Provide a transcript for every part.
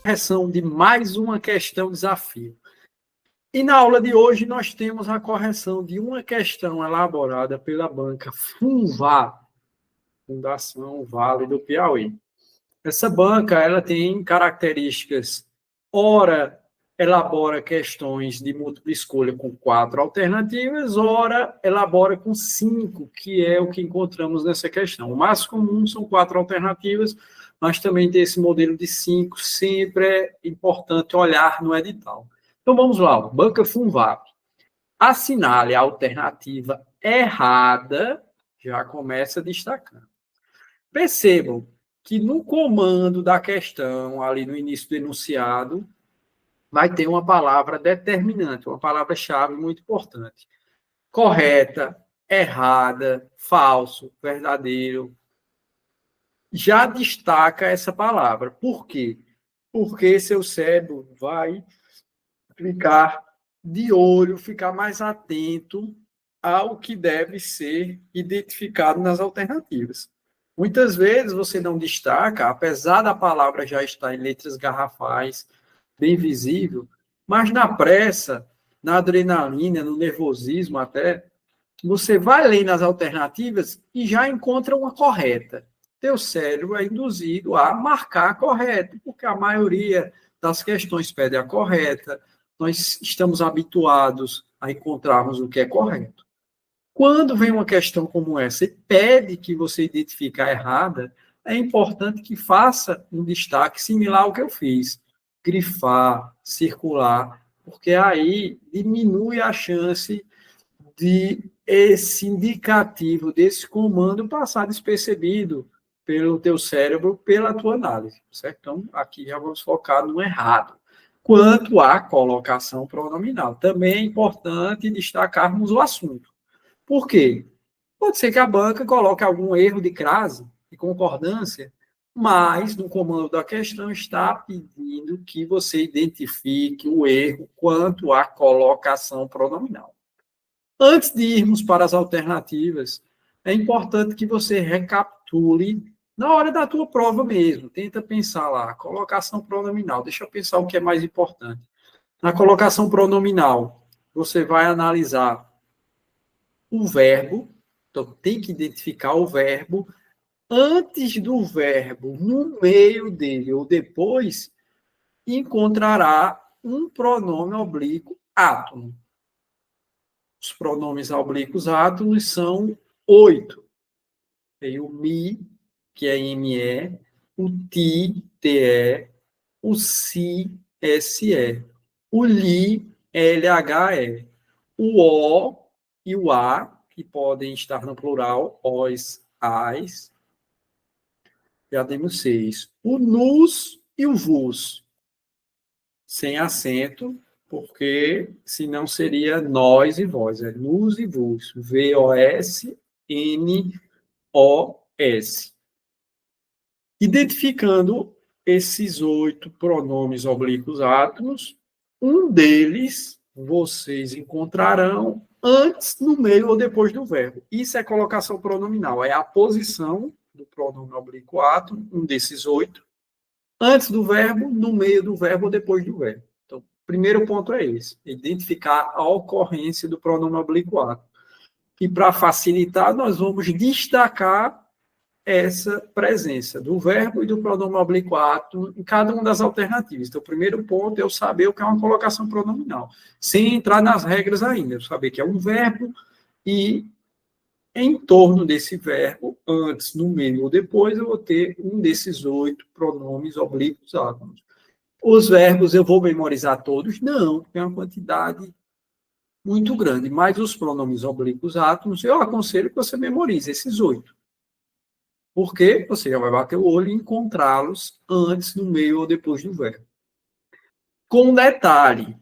correção de mais uma questão desafio. E na aula de hoje nós temos a correção de uma questão elaborada pela banca Funvá, Fundação Vale do Piauí. Essa banca ela tem características, ora elabora questões de múltipla escolha com 4 alternativas, ora elabora com 5, que é o que encontramos nessa questão. O mais comum são 4 alternativas, mas também tem esse modelo de 5, sempre é importante olhar no edital. Então vamos lá, banca Funvap. Assinale a alternativa errada, já começa destacando. Percebam que no comando da questão, ali no início do enunciado, vai ter uma palavra determinante, uma palavra-chave muito importante. Correta, errada, falso, verdadeiro. Já destaca essa palavra. Por quê? Porque seu cérebro vai ficar de olho, ficar mais atento ao que deve ser identificado nas alternativas. Muitas vezes você não destaca, apesar da palavra já estar em letras garrafais, bem visível, mas na pressa, na adrenalina, no nervosismo até, você vai ler nas alternativas e já encontra uma correta. Teu cérebro é induzido a marcar a correta, porque a maioria das questões pede a correta, nós estamos habituados a encontrarmos o que é correto. Quando vem uma questão como essa e pede que você identifique a errada, é importante que faça um destaque similar ao que eu fiz. Grifar, circular, porque aí diminui a chance de esse indicativo, desse comando passar despercebido pelo teu cérebro, pela tua análise, certo? Então, aqui já vamos focar no errado. Quanto à colocação pronominal, também é importante destacarmos o assunto. Por quê? Pode ser que a banca coloque algum erro de crase, de concordância, mas no comando da questão está pedindo que você identifique o erro quanto à colocação pronominal. Antes de irmos para as alternativas, é importante que você recapitule na hora da tua prova mesmo. Tenta pensar lá, colocação pronominal. Deixa eu pensar o que é mais importante. Na colocação pronominal, você vai analisar o verbo, então tem que identificar o verbo. Antes do verbo, no meio dele ou depois, encontrará um pronome oblíquo átono. Os pronomes oblíquos átonos são 8. Tem o mi, que é ME, o ti, TE, o si, SE, o li, LHE, o o e o a, que podem estar no plural, os, as, já temos 6. O nus e o vos, sem acento, porque senão seria nós e vós, é nus e vos, VOS, NOS. Identificando esses 8 pronomes oblíquos átomos, um deles vocês encontrarão antes, no meio ou depois do verbo. Isso é colocação pronominal, é a posição do pronome oblíquo átomo, um desses 8, antes do verbo, no meio do verbo ou depois do verbo. Então, o primeiro ponto é esse, identificar a ocorrência do pronome oblíquo átomo. E para facilitar, nós vamos destacar essa presença do verbo e do pronome oblíquo átomo em cada uma das alternativas. Então, o primeiro ponto é eu saber o que é uma colocação pronominal, sem entrar nas regras ainda. Eu saber que é um verbo e em torno desse verbo, antes, no meio ou depois, eu vou ter um desses 8 pronomes oblíquos átomos. Os verbos eu vou memorizar todos? Não, tem uma quantidade muito grande, mas os pronomes oblíquos átomos, eu aconselho que você memorize esses 8. Porque você já vai bater o olho e encontrá-los antes, no meio ou depois do verbo. Com detalhe,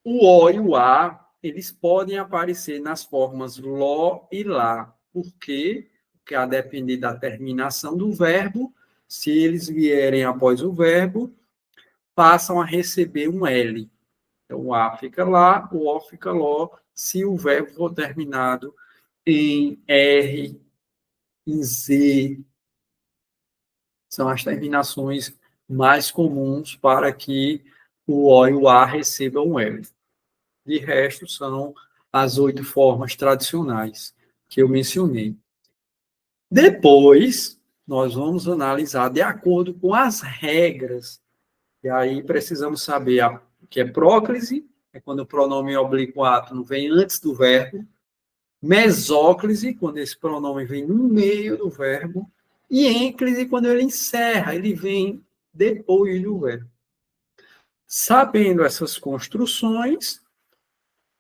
o O e o A, eles podem aparecer nas formas LO e LA. Por quê? Porque a depender da terminação do verbo, se eles vierem após o verbo, passam a receber um L. Então, o A fica lá, o O fica LO, se o verbo for terminado em R, em Z, são as terminações mais comuns para que o O e o A recebam um L. De resto, são as 8 formas tradicionais que eu mencionei. Depois, nós vamos analisar de acordo com as regras. E aí precisamos saber o que é próclise, é quando o pronome oblíquo átono vem antes do verbo. Mesóclise, quando esse pronome vem no meio do verbo. E ênclise, quando ele encerra, ele vem depois do verbo. Sabendo essas construções,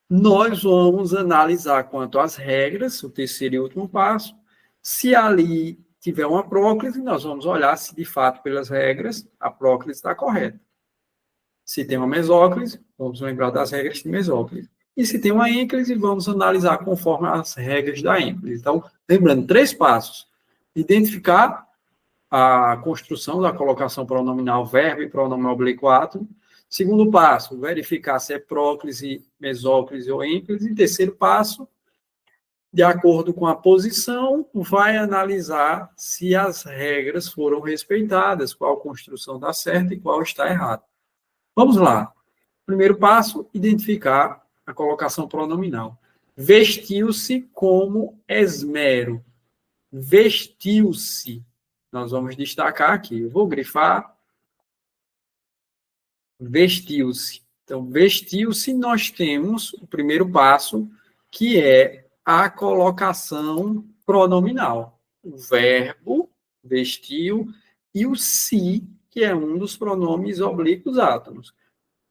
nós vamos analisar quanto às regras, o terceiro e último passo. Se ali tiver uma próclise, nós vamos olhar se, de fato, pelas regras, a próclise está correta. Se tem uma mesóclise, vamos lembrar das regras de mesóclise. E se tem uma ênclise, vamos analisar conforme as regras da ênclise. Então, lembrando, 3 passos. Identificar a construção da colocação pronominal verbo e pronome oblíquo átono. Segundo passo, verificar se é próclise, mesóclise ou ênclise. E terceiro passo, de acordo com a posição, vai analisar se as regras foram respeitadas, qual construção está certa e qual está errada. Vamos lá. Primeiro passo, identificar a colocação pronominal. Vestiu-se como esmero. Vestiu-se. Nós vamos destacar aqui. Eu vou grifar. Vestiu-se. Então, vestiu-se, nós temos o primeiro passo, que é a colocação pronominal. O verbo, vestiu, e o se, que é um dos pronomes oblíquos átonos.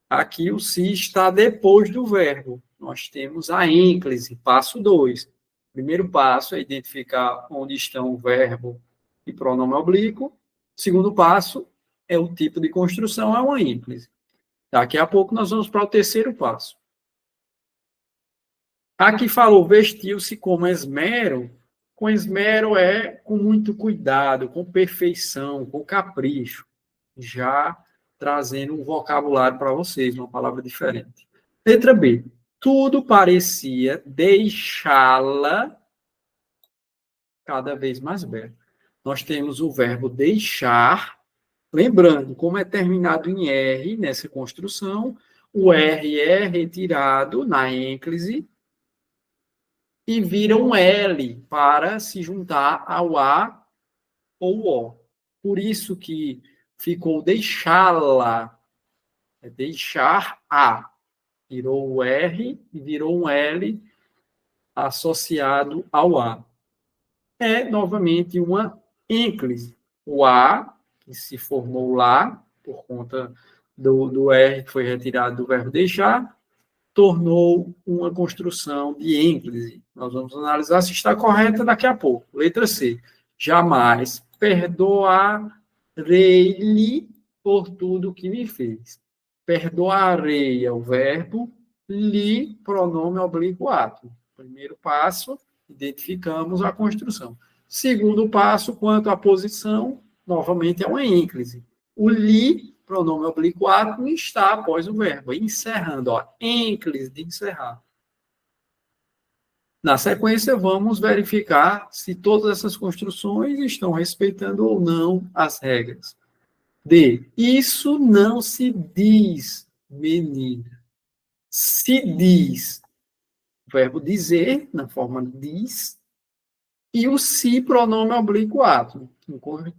Aqui o se está depois do verbo. Nós temos a ênclise, passo 2. Primeiro passo é identificar onde estão o verbo e pronome oblíquo. Segundo passo é o tipo de construção, é uma ênclise. Daqui a pouco nós vamos para o terceiro passo. Aqui falou vestiu-se como esmero. Com esmero é com muito cuidado, com perfeição, com capricho. Já trazendo um vocabulário para vocês, uma palavra diferente. Letra B. Tudo parecia deixá-la cada vez mais bela. Nós temos o verbo deixar. Lembrando, como é terminado em R nessa construção, o R é retirado na ênclise e vira um L para se juntar ao A ou O. Por isso que ficou deixá-la, é deixar a. Virou o R e virou um L associado ao A. É, novamente, uma ênclise. O A, que se formou lá, por conta do R que foi retirado do verbo deixar, tornou uma construção de ênclise. Nós vamos analisar se está correta daqui a pouco. Letra C. Jamais perdoarei-lhe por tudo que me fez. Perdoarei é o verbo, lhe, pronome oblíquo átono. Primeiro passo, identificamos a construção. Segundo passo, quanto à posição, novamente é uma ênclise. O lhe, pronome oblíquo átono, está após o verbo, encerrando, ó, ênclise de encerrar. Na sequência, vamos verificar se todas essas construções estão respeitando ou não as regras. D. Isso não se diz, menina. Se diz, o verbo dizer, na forma diz, e o se, pronome oblíquo átono.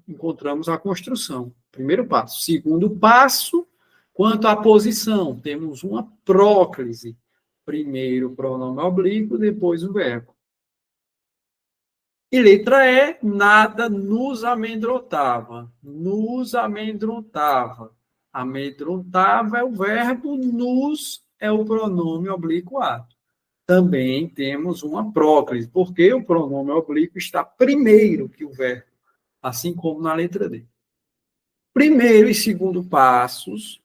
Encontramos a construção. Primeiro passo. Segundo passo, quanto à posição, temos uma próclise. Primeiro o pronome oblíquo, depois o verbo. E letra E, nada nos amedrontava. Nos amedrontava. Amedrontava é o verbo, nos é o pronome oblíquo átono. Também temos uma próclise, porque o pronome oblíquo está primeiro que o verbo, assim como na letra D. Primeiro e segundo passos,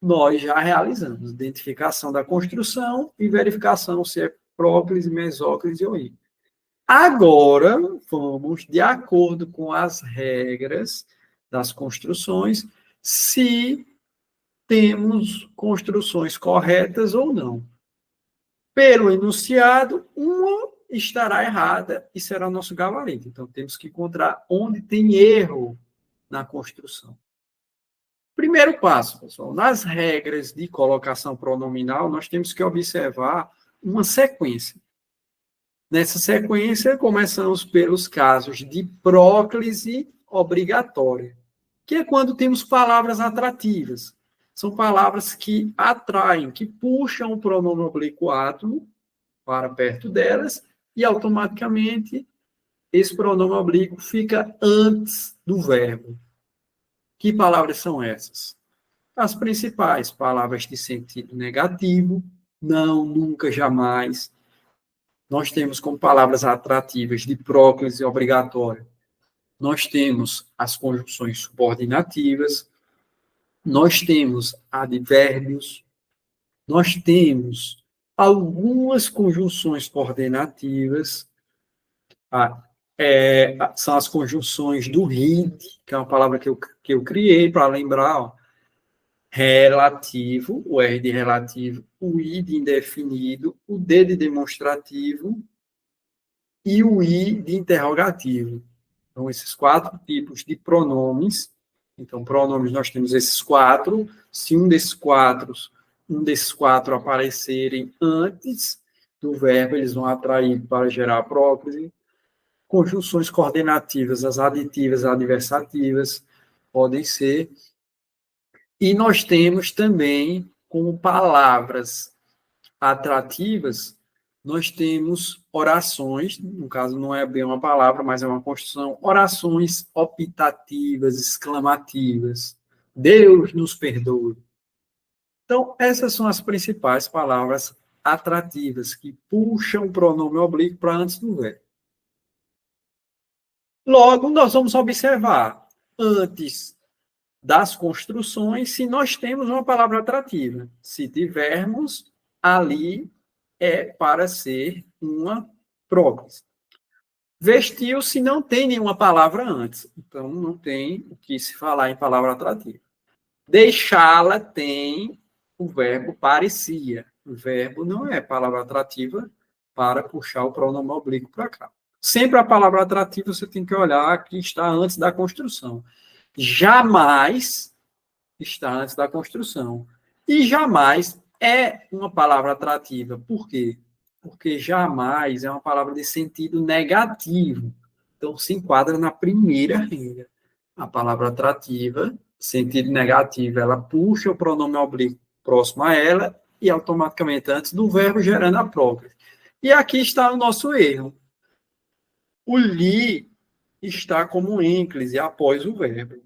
nós já realizamos identificação da construção e verificação se é próclise, mesóclise ou ênclise. Agora, vamos, de acordo com as regras das construções, se temos construções corretas ou não. Pelo enunciado, uma estará errada e será nosso gabarito. Então, temos que encontrar onde tem erro na construção. Primeiro passo, pessoal, nas regras de colocação pronominal, nós temos que observar uma sequência. Nessa sequência, começamos pelos casos de próclise obrigatória, que é quando temos palavras atrativas. São palavras que atraem, que puxam o pronome oblíquo átomo para perto delas e automaticamente esse pronome oblíquo fica antes do verbo. Que palavras são essas? As principais palavras de sentido negativo, não, nunca, jamais. Nós temos como palavras atrativas de próclise obrigatória. Nós temos as conjunções subordinativas, nós temos advérbios, nós temos algumas conjunções coordenativas, são as conjunções do RID, que é uma palavra que eu criei para lembrar, ó, relativo, o R de relativo, o I de indefinido, o D de demonstrativo e o I de interrogativo. Então, esses 4 tipos de pronomes. Então, pronomes nós temos esses 4. Se um desses quatro aparecerem antes do verbo, eles vão atrair para gerar a próclise. Conjunções coordenativas, as aditivas, as adversativas, podem ser. E nós temos também, como palavras atrativas, nós temos orações, no caso não é bem uma palavra, mas é uma construção, orações optativas, exclamativas. Deus nos perdoe. Então, essas são as principais palavras atrativas, que puxam o pronome oblíquo para antes do verbo. Logo, nós vamos observar, antes das construções, se nós temos uma palavra atrativa. Se tivermos, ali é para ser uma próclise. Vestiu-se não tem nenhuma palavra antes, então não tem o que se falar em palavra atrativa. Deixá-la tem o verbo parecia. O verbo não é palavra atrativa para puxar o pronome oblíquo para cá. Sempre a palavra atrativa você tem que olhar que está antes da construção. Jamais está antes da construção. E jamais é uma palavra atrativa. Por quê? Porque jamais é uma palavra de sentido negativo. Então, se enquadra na primeira regra. A palavra atrativa, sentido negativo, ela puxa o pronome oblíquo próximo a ela e automaticamente antes do verbo, gerando a próclise. E aqui está o nosso erro. O li está como ênclise após o verbo.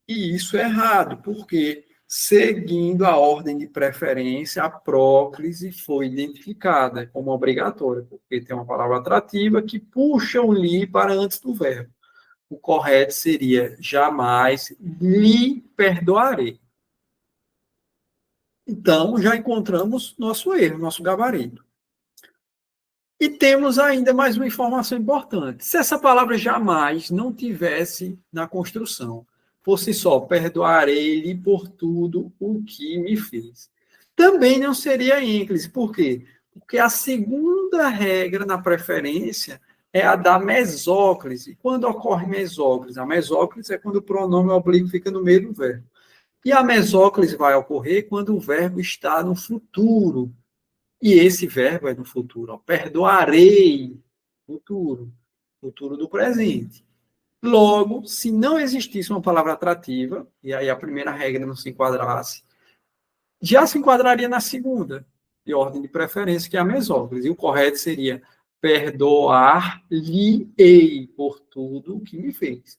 E isso é errado, porque, seguindo a ordem de preferência, a próclise foi identificada como obrigatória, porque tem uma palavra atrativa que puxa o li para antes do verbo. O correto seria, jamais lhe perdoarei. Então, já encontramos nosso erro, nosso gabarito. E temos ainda mais uma informação importante. Se essa palavra jamais não tivesse na construção, fosse só perdoarei-lhe por tudo o que me fez, também não seria ênclise. Por quê? Porque a segunda regra na preferência é a da mesóclise. Quando ocorre mesóclise? A mesóclise é quando o pronome oblíquo fica no meio do verbo. E a mesóclise vai ocorrer quando o verbo está no futuro. E esse verbo é no futuro. Ó, perdoarei, futuro. Futuro do presente. Logo, se não existisse uma palavra atrativa, e aí a primeira regra não se enquadrasse, já se enquadraria na segunda, de ordem de preferência, que é a mesóclise. E o correto seria perdoar-lhe-ei por tudo o que me fez.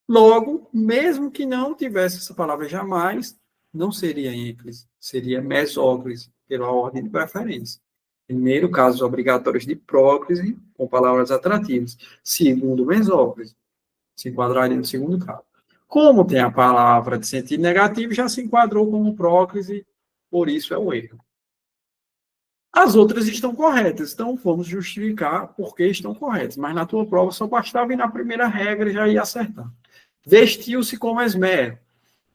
Logo, mesmo que não tivesse essa palavra jamais, não seria ênclise, seria mesóclise, pela ordem de preferência. Primeiro, casos obrigatórios de próclise, com palavras atrativas. Segundo, mesóclise, se enquadraria no segundo caso. Como tem a palavra de sentido negativo, já se enquadrou como próclise, por isso é o erro. As outras estão corretas, então vamos justificar por que estão corretas. Mas na tua prova só bastava ir na primeira regra e já ia acertar. Vestiu-se como esmero.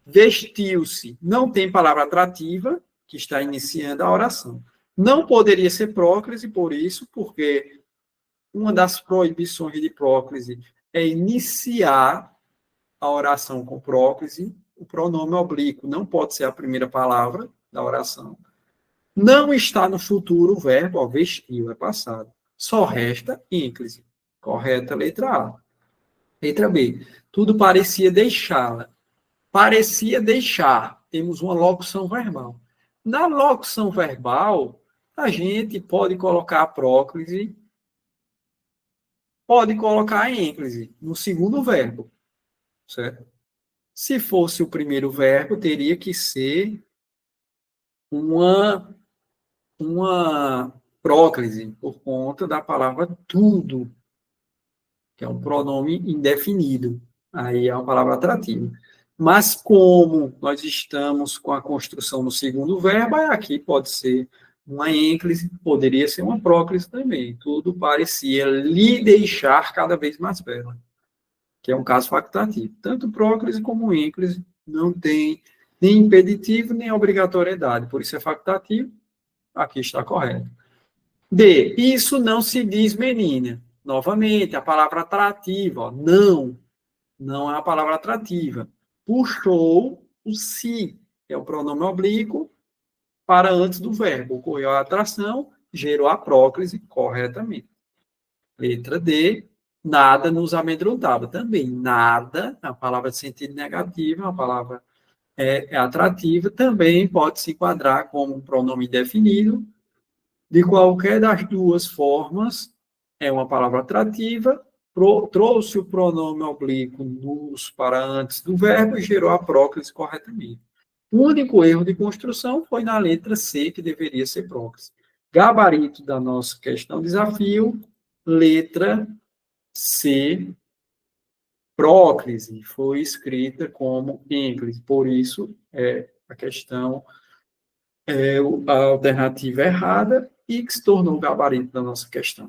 Vestiu-se não tem palavra atrativa, que está iniciando a oração. Não poderia ser próclise, por isso, porque uma das proibições de próclise é iniciar a oração com próclise, o pronome oblíquo não pode ser a primeira palavra da oração. Não está no futuro o verbo, ó, vestiu, é passado. Só resta ínclise. Correta, letra A. Letra B. Tudo parecia deixá-la. Parecia deixar. Temos uma locução verbal. Na locução verbal, a gente pode colocar a próclise, pode colocar a ênclise no segundo verbo, certo? Se fosse o primeiro verbo, teria que ser uma próclise, por conta da palavra tudo, que é um pronome indefinido. Aí é uma palavra atrativa. Mas como nós estamos com a construção no segundo verbo, aqui pode ser uma ênclise, poderia ser uma próclise também. Tudo parecia lhe deixar cada vez mais bela, que é um caso facultativo. Tanto próclise como ênclise não tem nem impeditivo, nem obrigatoriedade. Por isso é facultativo. Aqui está correto. D. Isso não se diz menina. Novamente, a palavra atrativa. Ó, não. Não é a palavra atrativa. Puxou o si, que é o pronome oblíquo, para antes do verbo. Ocorreu a atração, gerou a próclise corretamente. Letra D. Nada nos amedrontava. Também, nada, a palavra de sentido negativo, a palavra é atrativa, também pode se enquadrar como um pronome definido. De qualquer das duas formas, é uma palavra atrativa, trouxe o pronome oblíquo nos para antes do verbo e gerou a próclise corretamente. O único erro de construção foi na letra C, que deveria ser próclise. Gabarito da nossa questão desafio, letra C, próclise, foi escrita como ênclise. Por isso, a questão a alternativa errada e que se tornou o gabarito da nossa questão.